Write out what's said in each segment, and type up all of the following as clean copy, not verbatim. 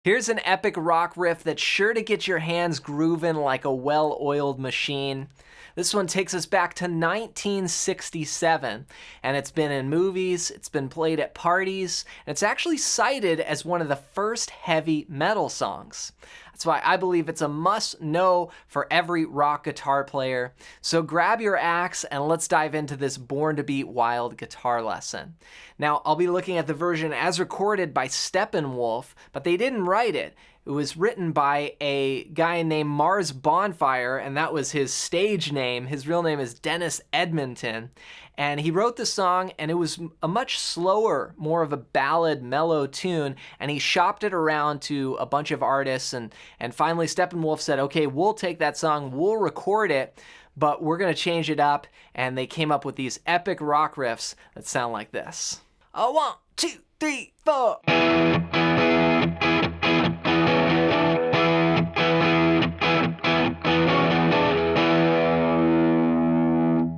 Here's an epic rock riff that's sure to get your hands grooving like a well-oiled machine. This one takes us back to 1967, and it's been in movies, it's been played at parties, and it's actually cited as one of the first heavy metal songs. That's why I believe it's a must-know for every rock guitar player. So grab your axe and let's dive into this Born to Be Wild guitar lesson. Now, I'll be looking at the version as recorded by Steppenwolf, but they didn't write it. It was written by a guy named Mars Bonfire, and that was his stage name. His real name is Dennis Edmonton. And he wrote the song, and it was a much slower, more of a ballad, mellow tune, and he shopped it around to a bunch of artists, and finally Steppenwolf said, okay, we'll take that song, we'll record it, but we're going to change it up, and they came up with these epic rock riffs that sound like this. 1, 2, 3, 4.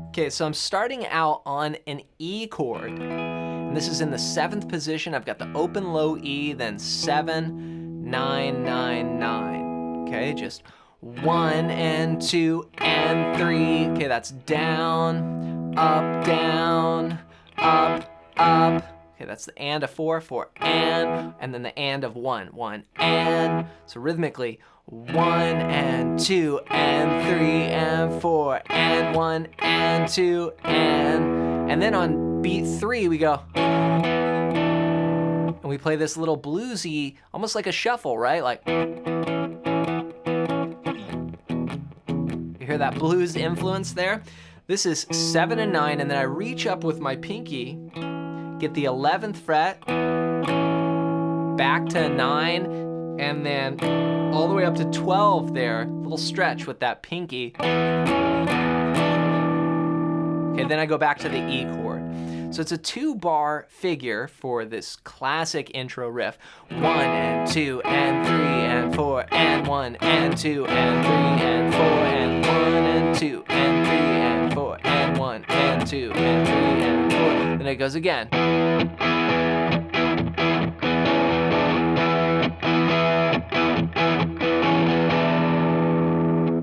Okay, so I'm starting out on an E chord, and this is in the 7th position. I've got the open low E, then 7, 9, 9, 9. Okay, just 1 and 2 and 3. Okay, that's down, up, up. Okay, that's the and of 4, 4 and then the and of 1, 1 and. So rhythmically, 1 and 2 and 3 and 4 and 1 and 2 and then on beat 3 we go and we play this little bluesy, almost like a shuffle, right? Like, you hear that blues influence there? This is 7 and 9, and then I reach up with my pinky, get the 11th fret, back to 9, and then all the way up to 12 there, little stretch with that pinky. Okay, then I go back to the E chord. So it's a 2-bar figure for this classic intro riff. 1 and 2 and 3 and 4 and 1 and 2 and 3 and 4 and 1 and 2 and 3 and 4 and 1 and 2 and 3 and 4. Then it goes again.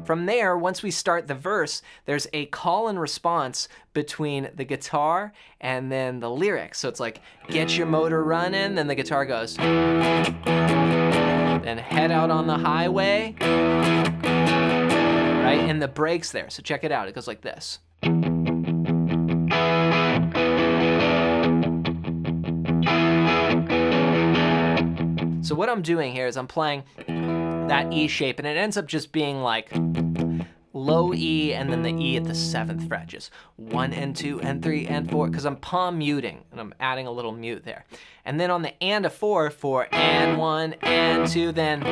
From there, once we start the verse, there's a call and response between the guitar and then the lyrics. So it's like, get your motor running, then the guitar goes. Then head out on the highway, right? And the breaks there, so check it out. It goes like this. So what I'm doing here is I'm playing that E shape, and it ends up just being like low E and then the E at the 7th fret, just 1 and 2 and 3 and 4, because I'm palm muting and I'm adding a little mute there. And then on the and of 4, 4 and 1 and 2, then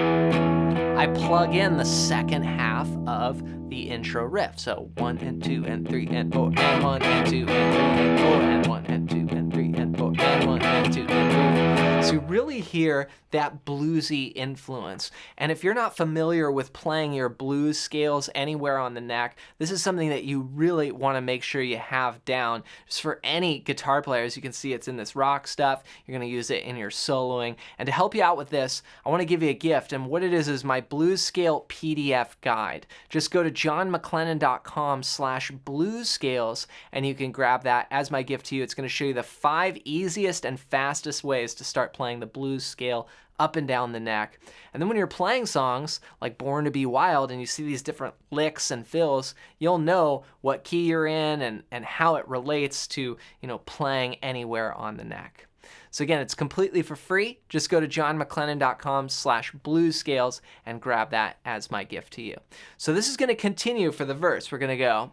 I plug in the second half of the intro riff. So 1 and 2 and 3 and 4 and 1 and 2 and 3 and 4 and 1 and 2 and 3 and 4 and 1 and 2 and 3. So you really hear that bluesy influence. And if you're not familiar with playing your blues scales anywhere on the neck, this is something that you really want to make sure you have down. Just for any guitar players, you can see it's in this rock stuff. You're going to use it in your soloing. And to help you out with this, I want to give you a gift. And what it is my blues scale PDF guide. Just go to johnmcclennan.com/bluescales and you can grab that as my gift to you. It's going to show you the 5 easiest and fastest ways to start playing the blues scale up and down the neck. And then when you're playing songs like Born to Be Wild and you see these different licks and fills, you'll know what key you're in and how it relates to, playing anywhere on the neck. So again, it's completely for free. Just go to johnmcclennan.com/bluescales and grab that as my gift to you. So this is going to continue for the verse. We're going to go.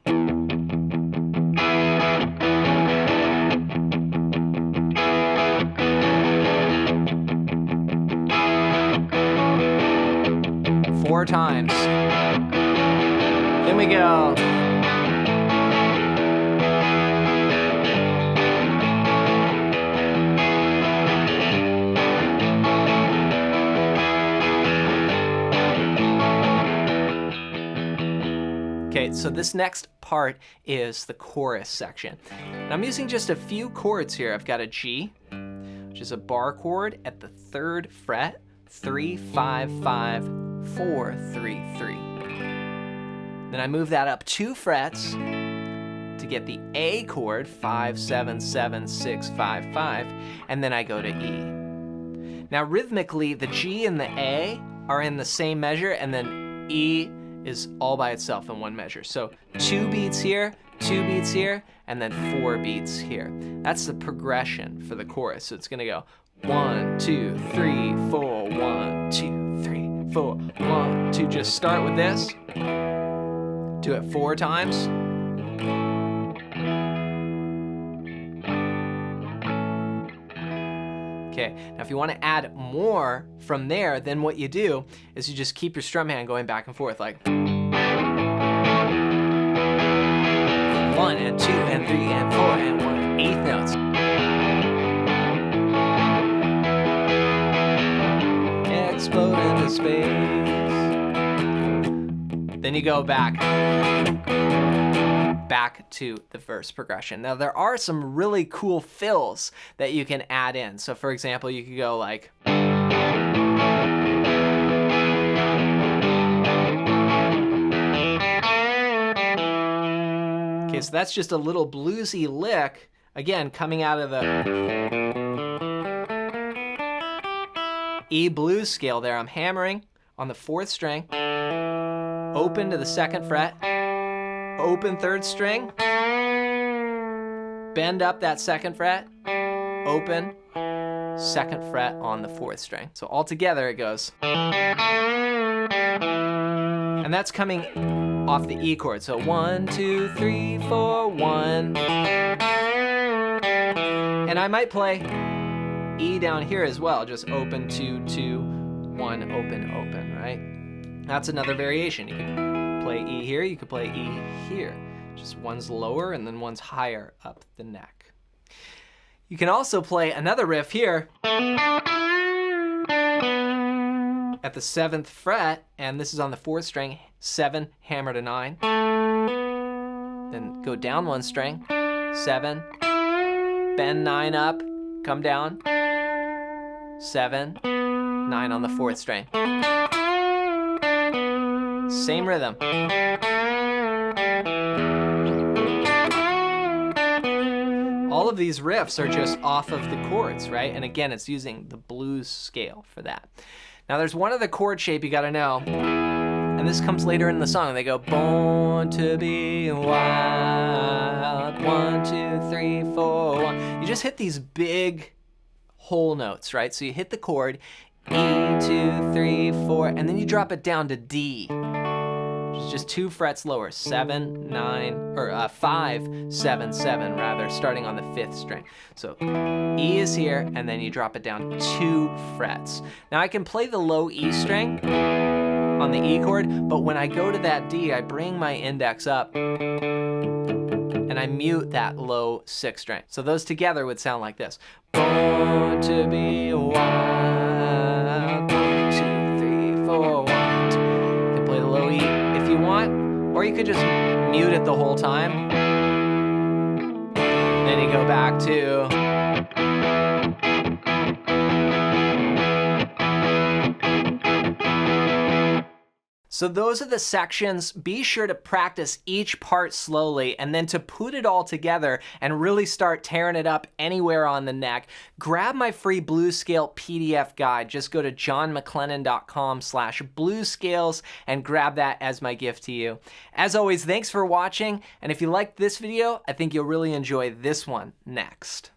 Four times. Then we go. Okay, so this next part is the chorus section. And I'm using just a few chords here. I've got a G, which is a bar chord at the 3rd fret, 3, 5, 5, 4, 3, 3. Then I move that up 2 frets to get the A chord, 5, 7, 7, 6, 5, 5, and then I go to E. Now rhythmically, the G and the A are in the same measure, and then E is all by itself in one measure. So 2 beats here, 2 beats here, and then 4 beats here. That's the progression for the chorus. So it's gonna go 1, 2, 3, 4, 1, 2, 3, 4, 1, 2. Just start with this. Do it 4 times. Okay, now if you want to add more from there, then what you do is you just keep your strum hand going back and forth like 1 and 2 and 3 and 4 and 1, 8th notes. Explode into space. Then you go back to the verse progression. Now there are some really cool fills that you can add in. So for example, you could go like, okay, so that's just a little bluesy lick, again, coming out of the E blues scale there. I'm hammering on the 4th string, open to the 2nd fret, open 3rd string, bend up that 2nd fret, open 2nd fret on the 4th string. So all together it goes. And that's coming off the E chord. So 1, 2, 3, 4, 1. And I might play E down here as well, just open 2, 2, 1, open, open, right? That's another variation. You can play E here, you could play E here. Just one's lower and then one's higher up the neck. You can also play another riff here at the 7th fret, and this is on the 4th string, 7, hammer to 9. Then go down 1 string, 7, bend 9 up, come down, 7, 9 on the 4th string. Same rhythm. All of these riffs are just off of the chords, right? And again, it's using the blues scale for that. Now there's one other chord shape you gotta know, and this comes later in the song. They go, born to be wild, 1, 2, 3, 4, 1. You just hit these big whole notes, right? So you hit the chord, E, 2, 3, 4, and then you drop it down to D. It's just 2 frets lower, 7, 9, or 5, 7, 7 rather, starting on the 5th string. So E is here, and then you drop it down 2 frets. Now I can play the low E string on the E chord, but when I go to that D, I bring my index up, and I mute that low 6th string. So those together would sound like this. Born to be wild, 1, 2, 3, 4, 1, 2. You can play the low E if you want, or you could just mute it the whole time. Then you go back to So those are the sections. Be sure to practice each part slowly, and then to put it all together and really start tearing it up anywhere on the neck, grab my free blues scale PDF guide. Just go to johnmcclennan.com/bluescales and grab that as my gift to you. As always, thanks for watching, and if you liked this video, I think you'll really enjoy this one next.